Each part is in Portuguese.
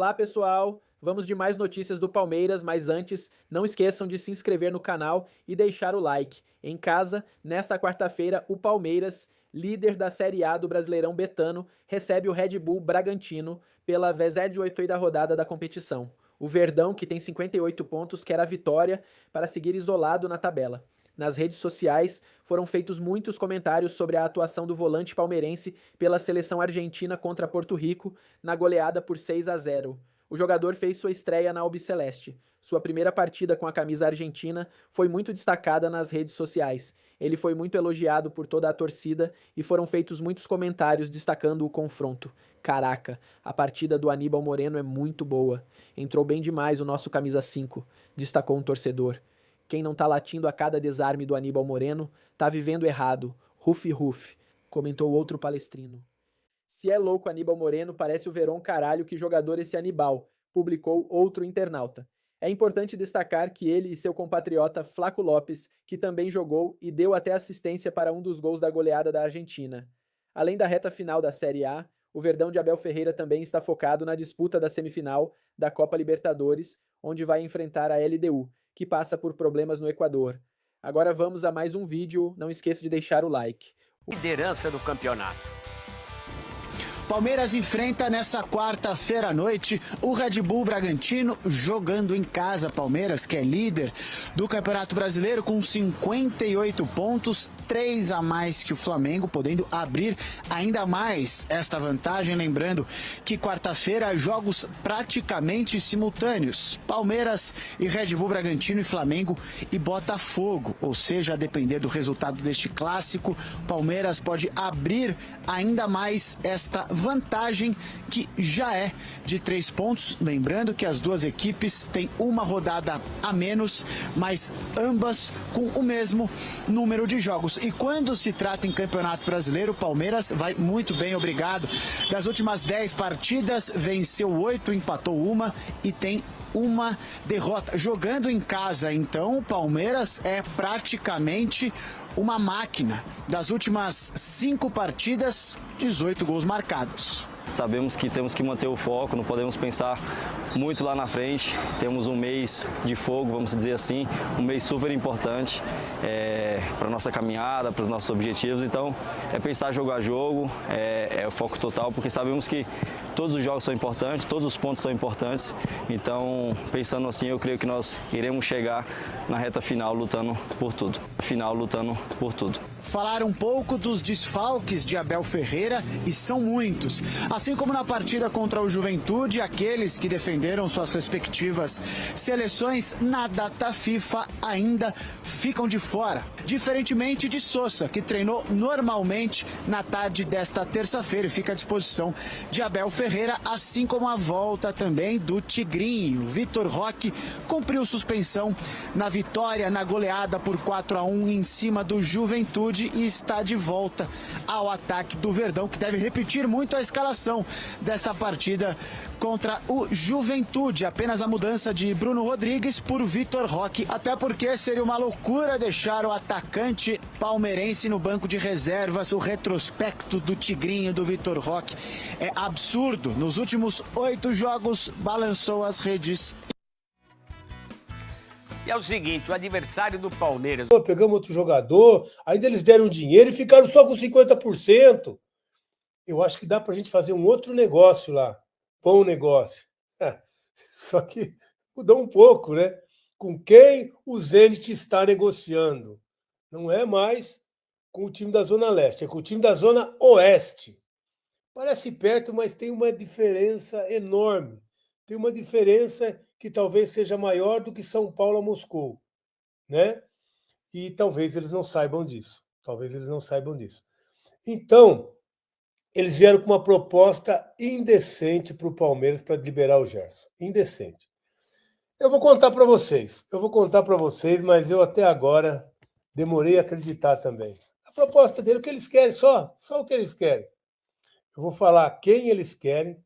Olá, pessoal! Vamos de mais notícias do Palmeiras, mas antes, não esqueçam de se inscrever no canal e deixar o like. Em casa, nesta quarta-feira, o Palmeiras, líder da Série A do Brasileirão Betano, recebe o Red Bull Bragantino pela 28ª rodada da competição. O Verdão, que tem 58 pontos, quer a vitória para seguir isolado na tabela. Nas redes sociais foram feitos muitos comentários sobre a atuação do volante palmeirense pela seleção argentina contra Porto Rico na goleada por 6-0. O jogador fez sua estreia na Albiceleste. Sua primeira partida com a camisa argentina foi muito destacada nas redes sociais. Ele foi muito elogiado por toda a torcida e foram feitos muitos comentários destacando o confronto. Caraca, a partida do Aníbal Moreno é muito boa. Entrou bem demais o nosso camisa 5, destacou um torcedor. Quem não tá latindo a cada desarme do Aníbal Moreno, tá vivendo errado. Ruf, ruf, comentou outro palestrino. Se é louco Aníbal Moreno, parece o Verón caralho, que jogador esse Aníbal, publicou outro internauta. É importante destacar que ele e seu compatriota Flaco Lopes, que também jogou e deu até assistência para um dos gols da goleada da Argentina. Além da reta final da Série A, o Verdão de Abel Ferreira também está focado na disputa da semifinal da Copa Libertadores, onde vai enfrentar a LDU, que passa por problemas no Equador. Agora vamos a mais um vídeo, não esqueça de deixar o like. Liderança do campeonato. Palmeiras enfrenta nessa quarta-feira à noite o Red Bull Bragantino jogando em casa. Palmeiras, que é líder do Campeonato Brasileiro com 58 pontos, 3 a mais que o Flamengo, podendo abrir ainda mais esta vantagem. Lembrando que quarta-feira, jogos praticamente simultâneos. Palmeiras e Red Bull Bragantino e Flamengo e Botafogo. Ou seja, a depender do resultado deste clássico, Palmeiras pode abrir ainda mais esta vantagem, que já é de 3 pontos. Lembrando que as duas equipes têm uma rodada a menos, mas ambas com o mesmo número de jogos. E quando se trata em Campeonato Brasileiro, o Palmeiras vai muito bem, obrigado. Das últimas 10 partidas, venceu 8, empatou uma e tem uma derrota. Jogando em casa, então, o Palmeiras é praticamente uma máquina. Das últimas 5 partidas, 18 gols marcados. Sabemos que temos que manter o foco, não podemos pensar muito lá na frente. Temos um mês de fogo, vamos dizer assim, um mês super importante para a nossa caminhada, para os nossos objetivos. Então, é pensar jogo a jogo, é o foco total, porque sabemos que todos os jogos são importantes, todos os pontos são importantes. Então, pensando assim, eu creio que nós iremos chegar na reta final lutando por tudo. Falar um pouco dos desfalques de Abel Ferreira, e são muitos. Assim como na partida contra o Juventude, aqueles que defenderam suas respectivas seleções na data FIFA ainda ficam de fora. Diferentemente de Sousa, que treinou normalmente na tarde desta terça-feira e fica à disposição de Abel Ferreira, assim como a volta também do Tigrinho. Vitor Roque cumpriu suspensão na vitória, na goleada por 4-1 em cima do Juventude, e está de volta ao ataque do Verdão, que deve repetir muito a escalação dessa partida contra o Juventude. Apenas a mudança de Bruno Rodrigues por Vitor Roque, até porque seria uma loucura deixar o atacante palmeirense no banco de reservas. O retrospecto do Tigrinho, do Vitor Roque, é absurdo. Nos últimos 8 jogos, balançou as redes. E é o seguinte, o adversário do Palmeiras... Pegamos outro jogador, ainda eles deram dinheiro e ficaram só com 50%. Eu acho que dá para a gente fazer um outro negócio lá. Bom negócio. Só que mudou um pouco, né? Com quem o Zenit está negociando? Não é mais com o time da Zona Leste, é com o time da Zona Oeste. Parece perto, mas tem uma diferença enorme. Tem uma diferença que talvez seja maior do que São Paulo a Moscou, né? E talvez eles não saibam disso. Então, eles vieram com uma proposta indecente para o Palmeiras para liberar o Gerson. Indecente. Eu vou contar para vocês, mas eu até agora demorei a acreditar também. A proposta dele, o que eles querem, só o que eles querem. Eu vou falar quem eles querem,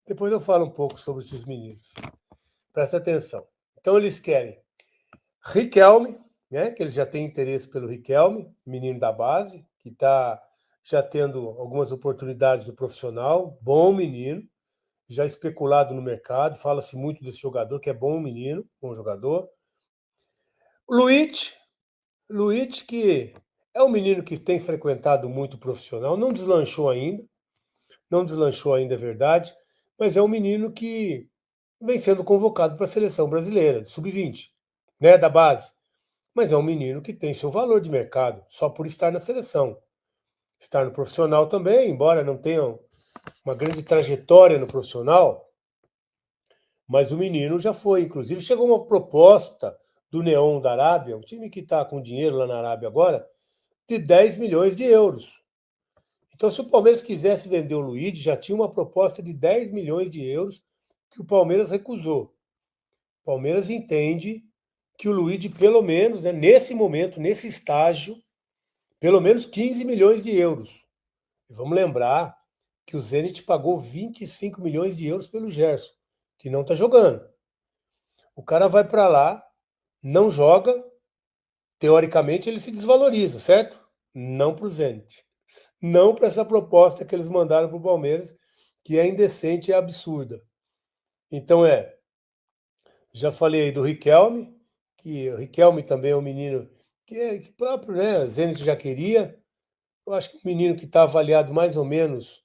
depois eu falo um pouco sobre esses meninos. Presta atenção. Então, eles querem Riquelme, né, que eles já têm interesse pelo Riquelme, menino da base, que está já tendo algumas oportunidades no profissional, bom menino, já especulado no mercado, fala-se muito desse jogador, que é bom menino, bom jogador. Luiz, que é um menino que tem frequentado muito profissional, não deslanchou ainda, é verdade, mas é um menino que vem sendo convocado para a seleção brasileira, de sub-20, né, da base. Mas é um menino que tem seu valor de mercado, só por estar na seleção. Estar no profissional também, embora não tenha uma grande trajetória no profissional, mas o menino já foi. Inclusive, chegou uma proposta do Neon da Arábia, um time que está com dinheiro lá na Arábia agora, de 10 milhões de euros. Então, se o Palmeiras quisesse vender o Luiz, já tinha uma proposta de 10 milhões de euros que o Palmeiras recusou. O Palmeiras entende que o Luiz, pelo menos, né, nesse momento, nesse estágio, pelo menos 15 milhões de euros. E vamos lembrar que o Zenit pagou 25 milhões de euros pelo Gerson, que não está jogando. O cara vai para lá, não joga, teoricamente ele se desvaloriza, certo? Não para o Zenit. Não para essa proposta que eles mandaram para o Palmeiras, que é indecente e absurda. Então já falei aí do Riquelme, que o Riquelme também é um menino que próprio, né? O Zenit já queria. Eu acho que um menino que está avaliado mais ou menos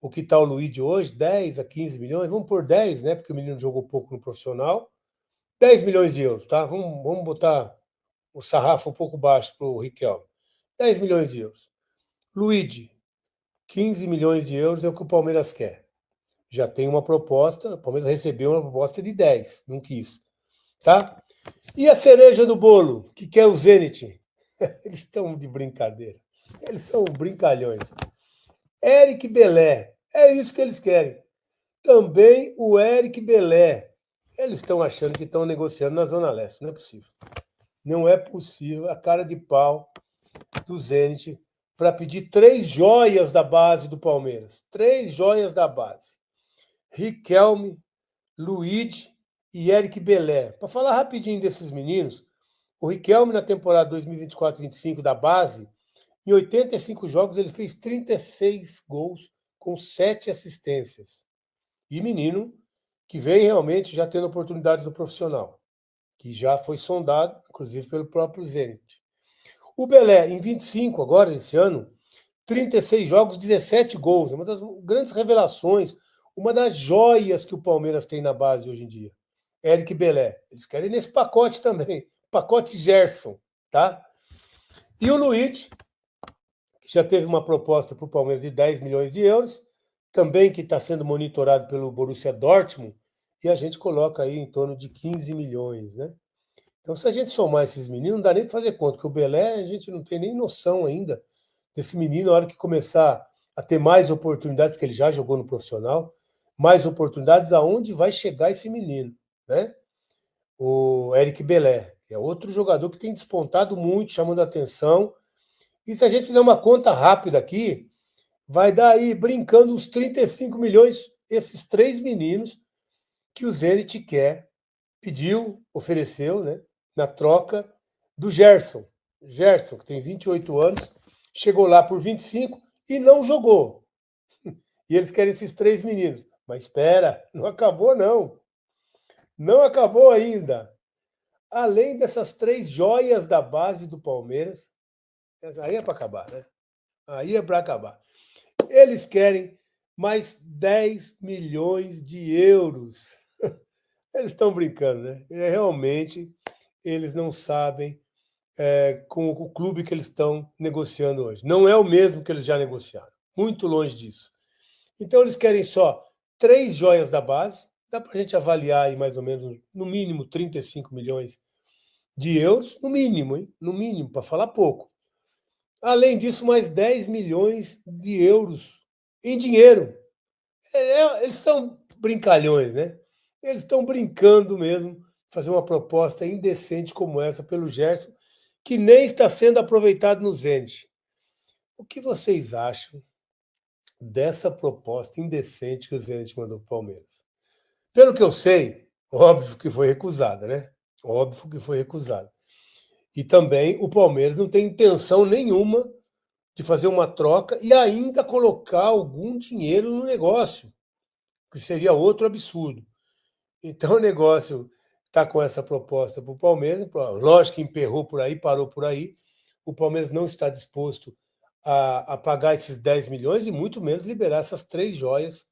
o que está o Luiz hoje, 10 a 15 milhões, vamos por 10, né? Porque o menino jogou pouco no profissional. 10 milhões de euros, tá? Vamos botar o sarrafo um pouco baixo para o Riquelme. 10 milhões de euros. Luiz, 15 milhões de euros é o que o Palmeiras quer. Já tem uma proposta, o Palmeiras recebeu uma proposta de 10, não quis. Tá? E a cereja do bolo, que quer o Zenit? Eles estão de brincadeira. Eles são brincalhões. Eric Belé, é isso que eles querem. Também o Eric Belé. Eles estão achando que estão negociando na Zona Leste. Não é possível. Não é possível a cara de pau do Zenit para pedir 3 joias da base do Palmeiras. 3 joias da base. Riquelme, Luiz e Eric Belé. Para falar rapidinho desses meninos, o Riquelme na temporada 2024-25 da base, em 85 jogos ele fez 36 gols com 7 assistências. E menino que vem realmente já tendo oportunidades no profissional, que já foi sondado, inclusive pelo próprio Zenit. O Belé, em 25 agora, esse ano, 36 jogos, 17 gols. É uma das grandes revelações, uma das joias que o Palmeiras tem na base hoje em dia. Eric Belé. Eles querem nesse pacote também. Pacote Gerson, tá? E o Luiz, que já teve uma proposta para o Palmeiras de 10 milhões de euros, também que está sendo monitorado pelo Borussia Dortmund, e a gente coloca aí em torno de 15 milhões, né? Então, se a gente somar esses meninos, não dá nem para fazer conta, porque o Belé, a gente não tem nem noção ainda desse menino, na hora que começar a ter mais oportunidades, porque ele já jogou no profissional, mais oportunidades, aonde vai chegar esse menino, né? O Eric Belé, que é outro jogador que tem despontado muito, chamando a atenção. E se a gente fizer uma conta rápida aqui, vai dar aí, brincando, uns 35 milhões, esses 3 meninos que o Zenit quer, pediu, ofereceu, né, na troca do Gerson. Gerson, que tem 28 anos, chegou lá por 25 e não jogou. E eles querem esses 3 meninos. Mas espera, não acabou não. Não acabou ainda. Além dessas 3 joias da base do Palmeiras, aí é para acabar, né? Aí é para acabar. Eles querem mais 10 milhões de euros. Eles estão brincando, né? Realmente, eles não sabem com o clube que eles estão negociando hoje. Não é o mesmo que eles já negociaram. Muito longe disso. Então, eles querem só 3 joias da base. Dá para a gente avaliar aí mais ou menos, no mínimo, 35 milhões de euros. No mínimo, hein? No mínimo, para falar pouco. Além disso, mais 10 milhões de euros em dinheiro. Eles são brincalhões, né? Eles estão brincando mesmo, fazer uma proposta indecente como essa pelo Gerson, que nem está sendo aproveitado no Zenit. O que vocês acham dessa proposta indecente que o Zenit mandou para o Palmeiras? Pelo que eu sei, óbvio que foi recusada, né? Óbvio que foi recusada. E também o Palmeiras não tem intenção nenhuma de fazer uma troca e ainda colocar algum dinheiro no negócio. que seria outro absurdo. Então o negócio está com essa proposta para o Palmeiras, lógico que emperrou por aí, parou por aí, o Palmeiras não está disposto a pagar esses 10 milhões e muito menos liberar essas 3 joias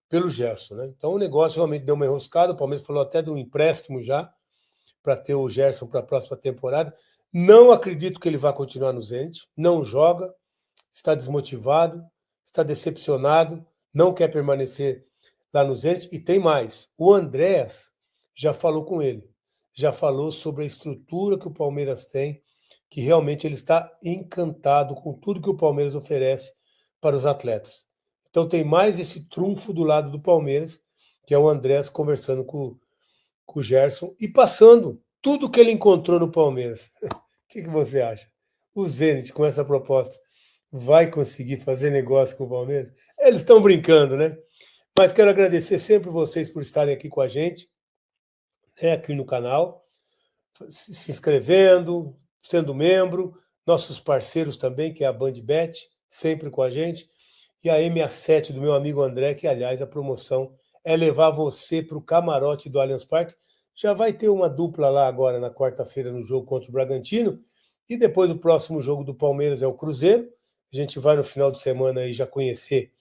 pelo Gerson, né? Então o negócio realmente deu uma enroscada, o Palmeiras falou até de um empréstimo já para ter o Gerson para a próxima temporada. Não acredito que ele vá continuar no Zenit, não joga, está desmotivado, está decepcionado, não quer permanecer lá no Zenit. E tem mais, o Andréas já falou com ele, já falou sobre a estrutura que o Palmeiras tem, que realmente ele está encantado com tudo que o Palmeiras oferece para os atletas. Então tem mais esse trunfo do lado do Palmeiras, que é o Andréas conversando com o Gerson e passando tudo que ele encontrou no Palmeiras. O que você acha? O Zenit, com essa proposta, vai conseguir fazer negócio com o Palmeiras? Eles estão brincando, né? Mas quero agradecer sempre vocês por estarem aqui com a gente, né, aqui no canal, se inscrevendo, sendo membro, nossos parceiros também, que é a BandBet, sempre com a gente, e a M7 do meu amigo André, que, aliás, a promoção é levar você para o camarote do Allianz Parque. Já vai ter uma dupla lá agora na quarta-feira no jogo contra o Bragantino, e depois o próximo jogo do Palmeiras é o Cruzeiro. A gente vai no final de semana aí já conhecer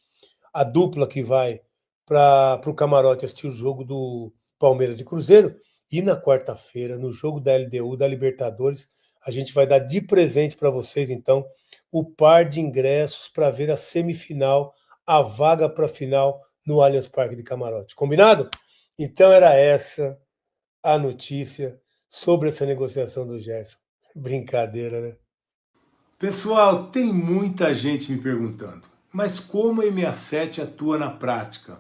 a dupla que vai para o camarote assistir o jogo do Palmeiras e Cruzeiro. E na quarta-feira, no jogo da LDU, da Libertadores, a gente vai dar de presente para vocês, então, o par de ingressos para ver a semifinal, a vaga para a final no Allianz Parque de Camarote. Combinado? Então era essa a notícia sobre essa negociação do Gerson. Brincadeira, né? Pessoal, tem muita gente me perguntando, mas como a M67 atua na prática?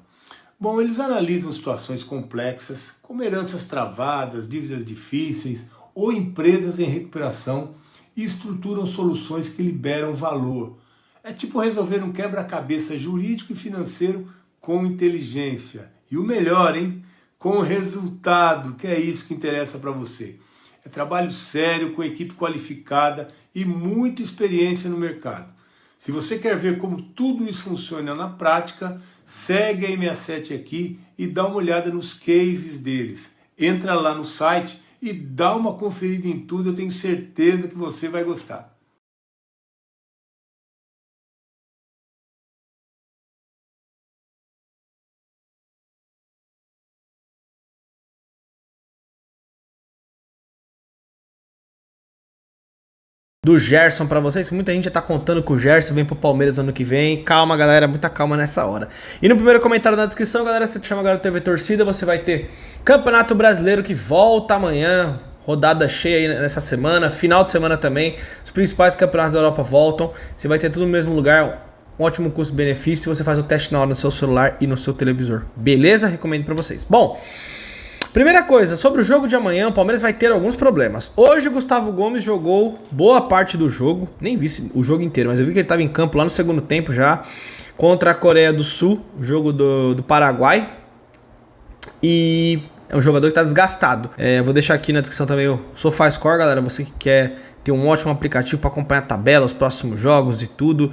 Bom, eles analisam situações complexas, como heranças travadas, dívidas difíceis ou empresas em recuperação e estruturam soluções que liberam valor. É tipo resolver um quebra-cabeça jurídico e financeiro com inteligência. E o melhor, hein? Com resultado, que é isso que interessa para você. É trabalho sério, com equipe qualificada e muita experiência no mercado. Se você quer ver como tudo isso funciona na prática, segue a M67 aqui e dá uma olhada nos cases deles. Entra lá no site e dá uma conferida em tudo, eu tenho certeza que você vai gostar. Do Gerson pra vocês, que muita gente já tá contando que o Gerson vem pro Palmeiras no ano que vem. Calma, galera, muita calma nessa hora. E no primeiro comentário na descrição, galera, se você chama agora o TV Torcida, você vai ter Campeonato Brasileiro que volta amanhã, rodada cheia aí nessa semana, final de semana também. Os principais campeonatos da Europa voltam. Você vai ter tudo no mesmo lugar, um ótimo custo-benefício. Você faz o teste na hora no seu celular e no seu televisor. Beleza? Recomendo pra vocês. Bom, primeira coisa, sobre o jogo de amanhã, o Palmeiras vai ter alguns problemas. Hoje o Gustavo Gomes jogou boa parte do jogo, nem vi o jogo inteiro, mas eu vi que ele estava em campo lá no segundo tempo já, contra a Coreia do Sul, jogo do Paraguai. E é um jogador que está desgastado. Vou deixar aqui na descrição também o SofaScore, galera, você que quer ter um ótimo aplicativo para acompanhar a tabela, os próximos jogos e tudo.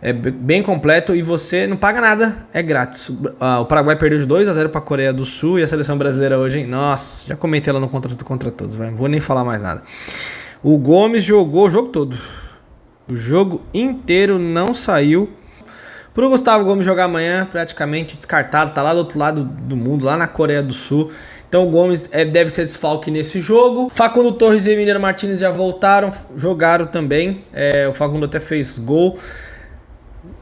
É bem completo e você não paga nada, é grátis. O Paraguai perdeu de 2-0 para a Coreia do Sul e a seleção brasileira hoje, hein? Nossa, já comentei lá no contra todos, não vou nem falar mais nada. O Gomes jogou o jogo todo, o jogo inteiro, não saiu. Pro Gustavo Gomes jogar amanhã, praticamente descartado, tá lá do outro lado do mundo, lá na Coreia do Sul. Então o Gomes deve ser desfalque nesse jogo. Facundo Torres e Emiliano Martins já voltaram, jogaram também. O Facundo até fez gol.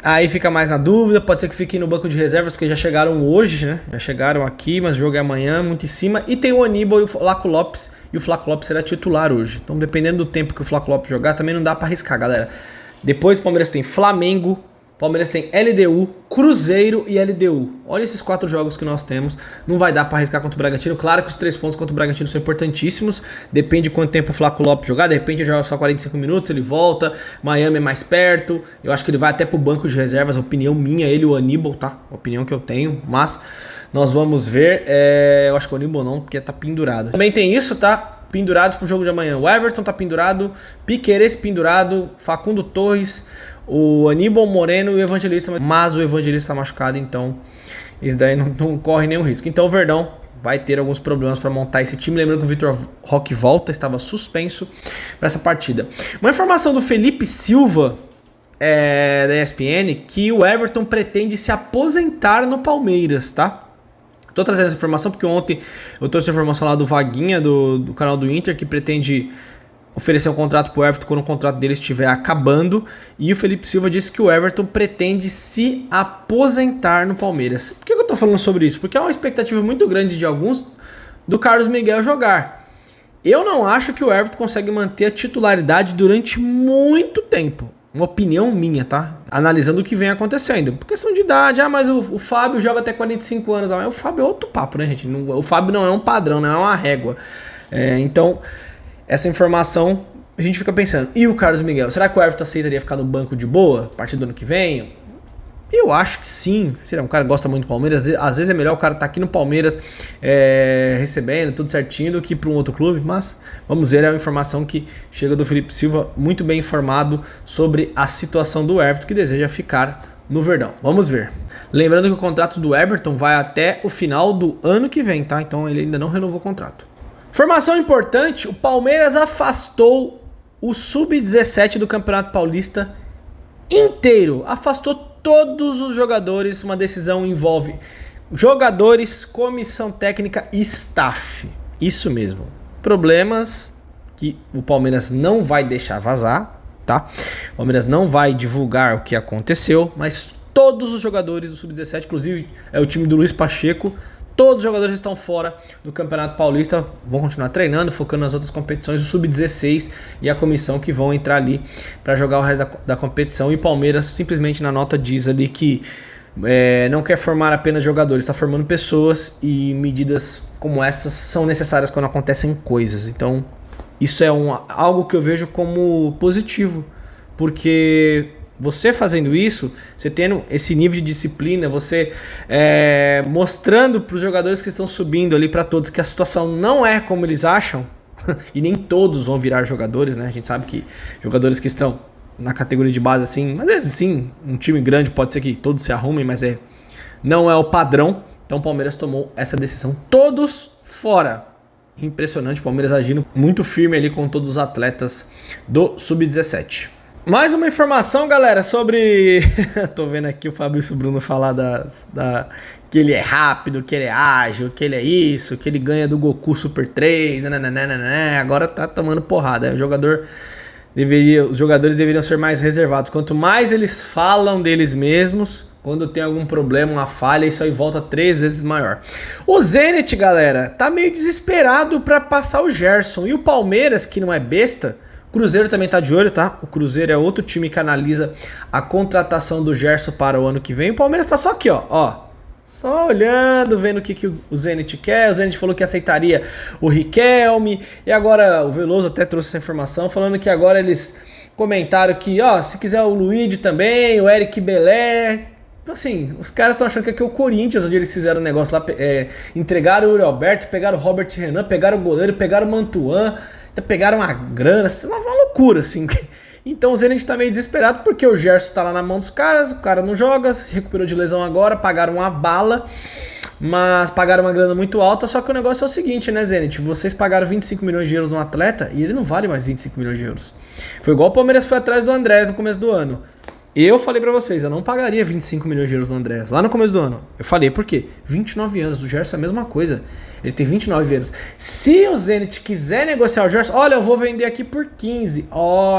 Aí fica mais na dúvida, pode ser que fique no banco de reservas, porque já chegaram hoje, né? Já chegaram aqui, mas o jogo é amanhã, muito em cima. E tem o Aníbal e o Flaco Lopes, e o Flaco Lopes será titular hoje. Então, dependendo do tempo que o Flaco Lopes jogar, também não dá pra arriscar, galera. Depois o Palmeiras tem Flamengo, Palmeiras tem LDU, Cruzeiro e LDU. Olha esses 4 jogos que nós temos. Não vai dar para arriscar contra o Bragantino. Claro que os 3 pontos contra o Bragantino são importantíssimos. Depende de quanto tempo o Flaco Lopes jogar. De repente ele joga só 45 minutos, ele volta. Miami é mais perto. Eu acho que ele vai até pro banco de reservas. Opinião minha, ele e o Aníbal, tá? Opinião que eu tenho. Mas nós vamos ver. Eu acho que o Aníbal não, porque tá pendurado. Também tem isso, tá? Pendurados pro jogo de amanhã. O Everton tá pendurado. Piquerez pendurado. Facundo Torres. O Aníbal Moreno e o Evangelista, mas o Evangelista tá machucado, então isso daí não corre nenhum risco. Então o Verdão vai ter alguns problemas para montar esse time. Lembrando que o Vitor Roque volta, estava suspenso para essa partida. Uma informação do Felipe Silva, da ESPN, que o Everton pretende se aposentar no Palmeiras, tá? Tô trazendo essa informação porque ontem eu trouxe a informação lá do Vaguinha, do canal do Inter, que pretende oferecer um contrato pro Everton quando o contrato dele estiver acabando. E o Felipe Silva disse que o Everton pretende se aposentar no Palmeiras. Por que eu tô falando sobre isso? Porque há uma expectativa muito grande de alguns do Carlos Miguel jogar. Eu não acho que o Everton consegue manter a titularidade durante muito tempo. Uma opinião minha, tá? Analisando o que vem acontecendo. Por questão de idade, mas o Fábio joga até 45 anos. O Fábio é outro papo, né, gente? O Fábio não é um padrão, não é uma régua. Então, essa informação, a gente fica pensando. E o Carlos Miguel? Será que o Everton aceitaria ficar no banco de boa a partir do ano que vem? Eu acho que sim. Será um cara que gosta muito do Palmeiras. Às vezes é melhor o cara estar aqui no Palmeiras recebendo tudo certinho do que para um outro clube. Mas vamos ver, é uma informação que chega do Felipe Silva, muito bem informado sobre a situação do Everton, que deseja ficar no Verdão. Vamos ver. Lembrando que o contrato do Everton vai até o final do ano que vem, tá? Então ele ainda não renovou o contrato. Informação importante, o Palmeiras afastou o Sub-17 do Campeonato Paulista inteiro. Afastou todos os jogadores. Uma decisão envolve jogadores, comissão técnica e staff. Isso mesmo. Problemas que o Palmeiras não vai deixar vazar, tá? O Palmeiras não vai divulgar o que aconteceu, mas todos os jogadores do Sub-17, inclusive é o time do Luiz Pacheco, todos os jogadores estão fora do Campeonato Paulista, vão continuar treinando, focando nas outras competições, o Sub-16 e a comissão que vão entrar ali para jogar o resto da competição. E o Palmeiras simplesmente na nota diz ali que não quer formar apenas jogadores, está formando pessoas, e medidas como essas são necessárias quando acontecem coisas. Então isso é algo que eu vejo como positivo, porque você fazendo isso, você tendo esse nível de disciplina, você mostrando para os jogadores que estão subindo ali, para todos, que a situação não é como eles acham, e nem todos vão virar jogadores, né? A gente sabe que jogadores que estão na categoria de base, assim, às vezes sim, um time grande pode ser que todos se arrumem, mas não é o padrão. Então o Palmeiras tomou essa decisão, todos fora. Impressionante, o Palmeiras agindo muito firme ali com todos os atletas do Sub-17. Mais uma informação, galera, sobre... Tô vendo aqui o Fabrício Bruno falar que ele é rápido, que ele é ágil, que ele é isso, que ele ganha do Goku Super 3, agora tá tomando porrada. Os jogadores deveriam ser mais reservados. Quanto mais eles falam deles mesmos, quando tem algum problema, uma falha, isso aí volta 3 vezes maior. O Zenit, galera, tá meio desesperado pra passar o Gerson. E o Palmeiras, que não é besta... O Cruzeiro também tá de olho, tá? O Cruzeiro é outro time que analisa a contratação do Gerson para o ano que vem. O Palmeiras tá só aqui, ó. Só olhando, vendo o que o Zenit quer. O Zenit falou que aceitaria o Riquelme. E agora o Veloso até trouxe essa informação, falando que agora eles comentaram que, se quiser o Luigi também, o Eric Belé. Assim, os caras estão achando que aqui é o Corinthians, onde eles fizeram um negócio lá, entregaram o Yuri Alberto, pegaram o Robert Renan, pegaram o goleiro, pegaram o Mantuan. Pegaram uma grana, uma loucura, assim. Então o Zenit tá meio desesperado porque o Gerson tá lá na mão dos caras, o cara não joga, se recuperou de lesão agora, pagaram uma bala, mas pagaram uma grana muito alta. Só que o negócio é o seguinte, né, Zenit? Vocês pagaram 25 milhões de euros no atleta e ele não vale mais 25 milhões de euros. Foi igual o Palmeiras foi atrás do Andrés no começo do ano. Eu falei pra vocês, eu não pagaria 25 milhões de euros no Andrés lá no começo do ano. Eu falei, por quê? 29 anos, o Gerson é a mesma coisa. Ele tem 29 anos. Se o Zenit quiser negociar o Gerson, olha, eu vou vender aqui por 15.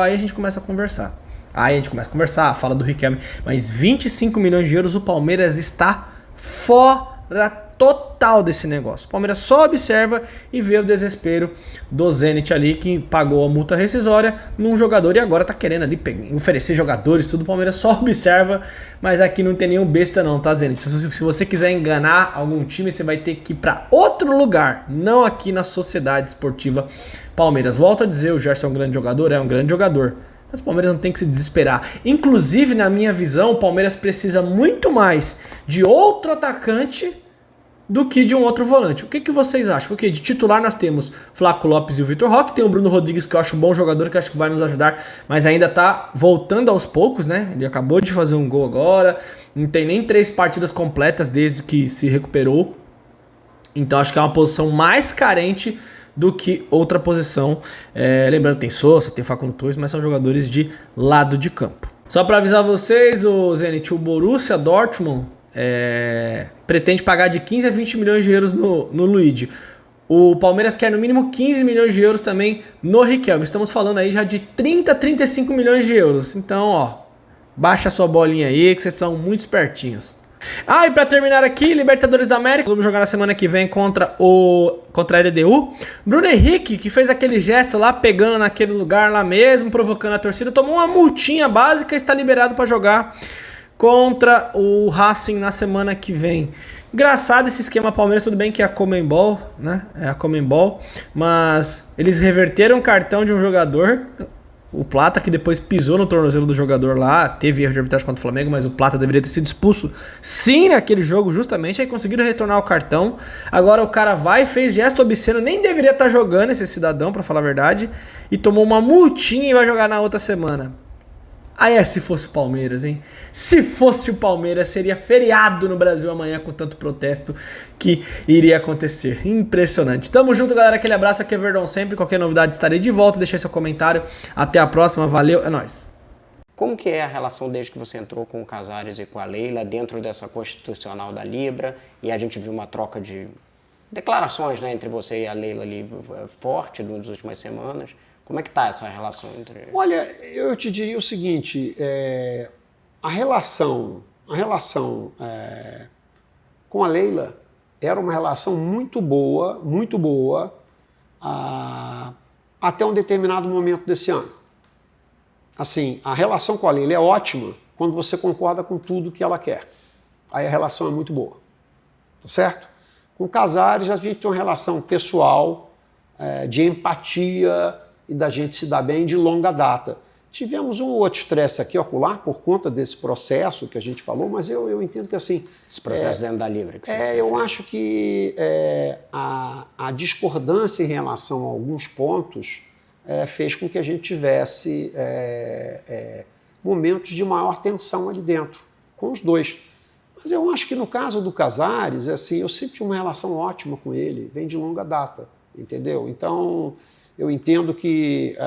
Aí a gente começa a conversar. Fala do Riquelme. Mas 25 milhões de euros, o Palmeiras está fora total desse negócio. O Palmeiras só observa e vê o desespero do Zenit ali, que pagou a multa rescisória num jogador e agora tá querendo ali oferecer jogadores, tudo. O Palmeiras só observa, mas aqui não tem nenhum besta não, tá, Zenit? Se você quiser enganar algum time, você vai ter que ir para outro lugar, não aqui na Sociedade Esportiva Palmeiras. Volto a dizer, o Gerson é um grande jogador, mas o Palmeiras não tem que se desesperar. Inclusive, na minha visão, o Palmeiras precisa muito mais de outro atacante do que de um outro volante. O que vocês acham? Porque de titular nós temos Flaco Lopes e o Vitor Roque, tem o Bruno Rodrigues, que eu acho um bom jogador, que eu acho que vai nos ajudar, mas ainda tá voltando aos poucos, né? Ele acabou de fazer um gol agora, não tem nem 3 partidas completas desde que se recuperou. Então acho que é uma posição mais carente do que outra posição. Lembrando, tem Sousa, tem Facundo Torres, mas são jogadores de lado de campo. Só para avisar vocês, o Zenit, o Borussia Dortmund pretende pagar de 15 a 20 milhões de euros no Luigi. O Palmeiras quer no mínimo 15 milhões de euros também no Riquelme. Estamos falando aí já de 30 a 35 milhões de euros. Então, ó, baixa a sua bolinha aí que vocês são muito espertinhos. E pra terminar aqui, Libertadores da América, vamos jogar na semana que vem contra a LDU. Bruno Henrique, que fez aquele gesto lá, pegando naquele lugar lá mesmo, provocando a torcida, tomou uma multinha básica e está liberado para jogar contra o Racing na semana que vem. Engraçado esse esquema Palmeiras, tudo bem que é a Conmebol, né? É a Conmebol, mas eles reverteram o cartão de um jogador, o Plata, que depois pisou no tornozelo do jogador lá, teve erro de arbitragem contra o Flamengo, mas o Plata deveria ter sido expulso sim naquele jogo, justamente, aí conseguiram retornar o cartão. Agora o cara vai, fez gesto obsceno, nem deveria estar jogando esse cidadão, pra falar a verdade, e tomou uma multinha e vai jogar na outra semana. Aí se fosse o Palmeiras, hein? Se fosse o Palmeiras, seria feriado no Brasil amanhã com tanto protesto que iria acontecer. Impressionante. Tamo junto, galera. Aquele abraço, aqui é Verdão sempre. Qualquer novidade estarei de volta. Deixa seu comentário. Até a próxima. Valeu, é nóis. Como que é a relação desde que você entrou com o Casares e com a Leila dentro dessa constitucional da Libra? E a gente viu uma troca de declarações, né, entre você e a Leila ali forte nas últimas semanas. Como é que tá essa relação entre... Olha, eu te diria o seguinte, a relação com a Leila era uma relação muito boa, até um determinado momento desse ano. Assim, a relação com a Leila é ótima quando você concorda com tudo que ela quer. Aí a relação é muito boa, tá certo? Com o Casares a gente tem uma relação pessoal, de empatia, e da gente se dar bem de longa data. Tivemos um outro estresse aqui ocular por conta desse processo que a gente falou, mas eu entendo que assim... Esse processo dentro da Libra. Que eu acho que a discordância em relação a alguns pontos fez com que a gente tivesse momentos de maior tensão ali dentro, com os dois. Mas eu acho que no caso do Casares, assim, eu sempre tive uma relação ótima com ele, vem de longa data, entendeu? Então... Eu entendo que,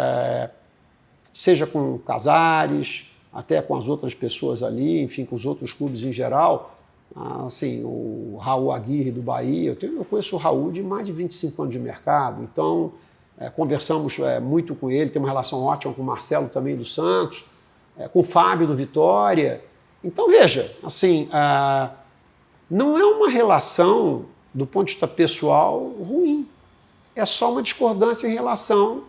seja com Casares, até com as outras pessoas ali, enfim, com os outros clubes em geral, assim, o Raul Aguirre do Bahia, eu conheço o Raul de mais de 25 anos de mercado, então conversamos muito com ele, tem uma relação ótima com o Marcelo também do Santos, com o Fábio do Vitória. Então, veja, assim, não é uma relação, do ponto de vista pessoal, ruim. É só uma discordância em relação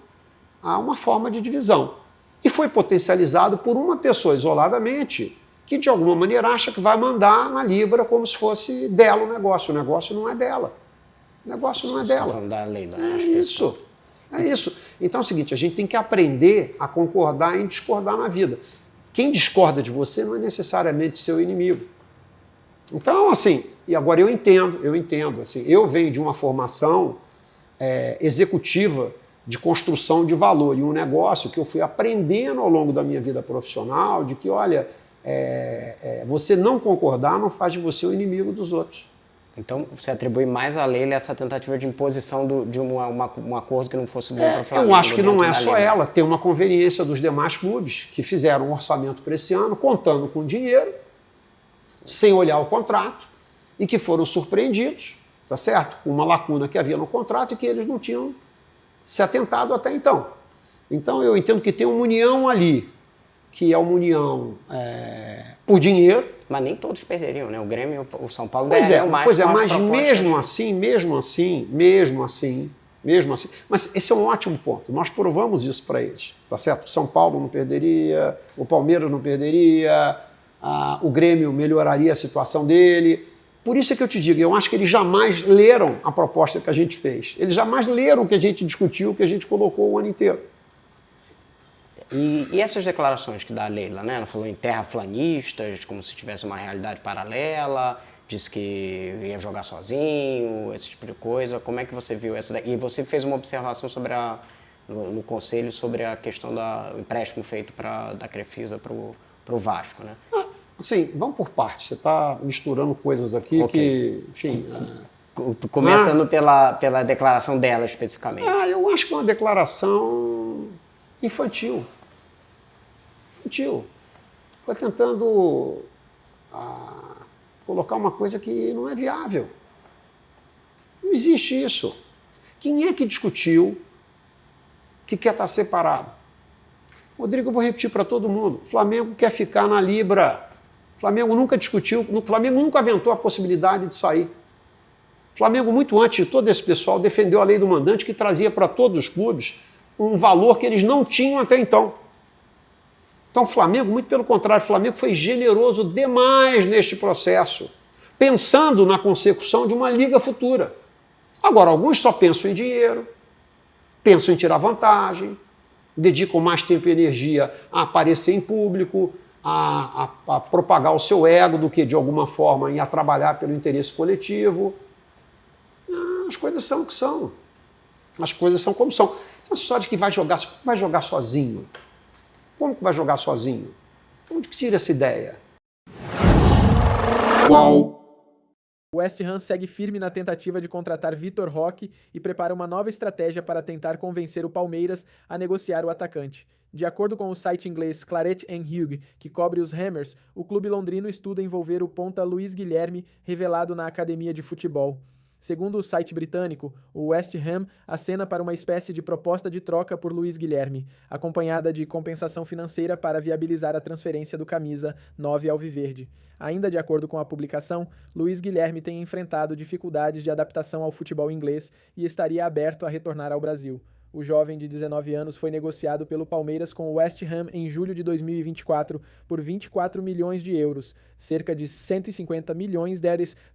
a uma forma de divisão. E foi potencializado por uma pessoa isoladamente que, de alguma maneira, acha que vai mandar na Libra como se fosse dela o negócio. O negócio não é dela. O negócio não é dela. Você tá falando da Leila. É isso. Então é o seguinte, a gente tem que aprender a concordar em discordar na vida. Quem discorda de você não é necessariamente seu inimigo. Então, assim, e agora eu entendo. Assim, eu venho de uma formação executiva de construção de valor e um negócio que eu fui aprendendo ao longo da minha vida profissional de que, olha, você não concordar não faz de você o inimigo dos outros. Então você atribui mais a Leila essa tentativa de imposição de um acordo que não fosse bom para o Flamengo. Eu acho que não é só ela, tem uma conveniência dos demais clubes que fizeram um orçamento para esse ano, contando com dinheiro, sem olhar o contrato, e que foram surpreendidos, tá certo? Com uma lacuna que havia no contrato e que eles não tinham se atentado até então. Então eu entendo que tem uma união ali, que é uma união por dinheiro. Mas nem todos perderiam, né? O Grêmio e o São Paulo ganhariam mais. Pois é, mas mesmo assim, mas esse é um ótimo ponto, nós provamos isso para eles, tá certo? O São Paulo não perderia, o Palmeiras não perderia, o Grêmio melhoraria a situação dele. Por isso é que eu te digo, eu acho que eles jamais leram a proposta que a gente fez. Eles jamais leram o que a gente discutiu, o que a gente colocou o ano inteiro. E essas declarações que dá a Leila, né? Ela falou em terraplanistas, como se tivesse uma realidade paralela, disse que ia jogar sozinho, esse tipo de coisa. Como é que você viu essa daí? E você fez uma observação sobre no conselho sobre a questão do empréstimo feito da Crefisa para o Vasco, né? Assim, vamos por partes. Você está misturando coisas aqui que, enfim... Começando pela declaração dela especificamente. Eu acho que é uma declaração infantil. Foi tentando colocar uma coisa que não é viável. Não existe isso. Quem é que discutiu que quer estar separado? Rodrigo, eu vou repetir para todo mundo. O Flamengo quer ficar na Libra. O Flamengo nunca discutiu, o Flamengo nunca aventou a possibilidade de sair. O Flamengo, muito antes de todo esse pessoal, defendeu a lei do mandante que trazia para todos os clubes um valor que eles não tinham até então. Então o Flamengo, muito pelo contrário, o Flamengo foi generoso demais neste processo, pensando na consecução de uma liga futura. Agora, alguns só pensam em dinheiro, pensam em tirar vantagem, dedicam mais tempo e energia a aparecer em público, a propagar o seu ego do que, de alguma forma, a trabalhar pelo interesse coletivo. As coisas são o que são. As coisas são como são. Essa história de que vai jogar sozinho. Como que vai jogar sozinho? Onde que tira essa ideia? O West Ham segue firme na tentativa de contratar Vitor Roque e prepara uma nova estratégia para tentar convencer o Palmeiras a negociar o atacante. De acordo com o site inglês Claret & Hughes, que cobre os Hammers, o clube londrino estuda envolver o ponta Luiz Guilherme, revelado na academia de futebol. Segundo o site britânico, o West Ham acena para uma espécie de proposta de troca por Luiz Guilherme, acompanhada de compensação financeira para viabilizar a transferência do camisa 9 alviverde. Ainda de acordo com a publicação, Luiz Guilherme tem enfrentado dificuldades de adaptação ao futebol inglês e estaria aberto a retornar ao Brasil. O jovem de 19 anos foi negociado pelo Palmeiras com o West Ham em julho de 2024 por 24 milhões de euros, cerca de 150 milhões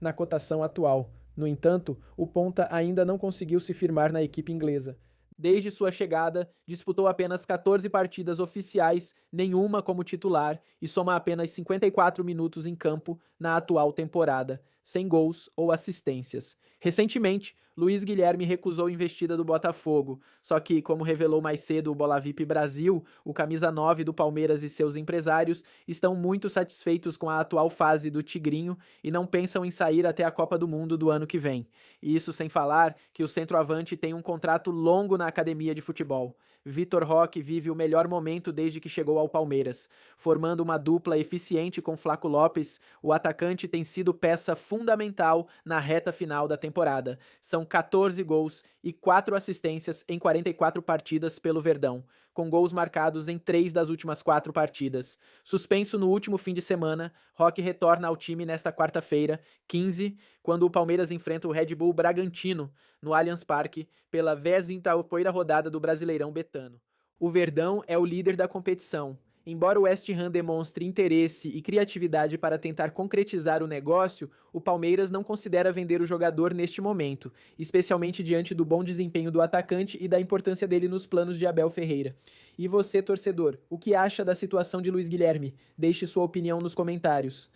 na cotação atual. No entanto, o ponta ainda não conseguiu se firmar na equipe inglesa. Desde sua chegada, disputou apenas 14 partidas oficiais, nenhuma como titular, e soma apenas 54 minutos em campo na atual temporada, sem gols ou assistências. Recentemente, Luiz Guilherme recusou investida do Botafogo, só que, como revelou mais cedo o Bola VIP Brasil, o camisa 9 do Palmeiras e seus empresários estão muito satisfeitos com a atual fase do Tigrinho e não pensam em sair até a Copa do Mundo do ano que vem. Isso sem falar que o centroavante tem um contrato longo na academia de futebol. Vitor Roque vive o melhor momento desde que chegou ao Palmeiras. Formando uma dupla eficiente com Flaco Lopes, o atacante tem sido peça fundamental na reta final da temporada. São 14 gols e 4 assistências em 44 partidas pelo Verdão, com gols marcados em 3 das últimas 4 partidas. Suspenso no último fim de semana, Roque retorna ao time nesta quarta-feira, 15, quando o Palmeiras enfrenta o Red Bull Bragantino, no Allianz Parque, pela 28ª rodada do Brasileirão Betano. O Verdão é o líder da competição. Embora o West Ham demonstre interesse e criatividade para tentar concretizar o negócio, o Palmeiras não considera vender o jogador neste momento, especialmente diante do bom desempenho do atacante e da importância dele nos planos de Abel Ferreira. E você, torcedor, o que acha da situação de Luiz Guilherme? Deixe sua opinião nos comentários.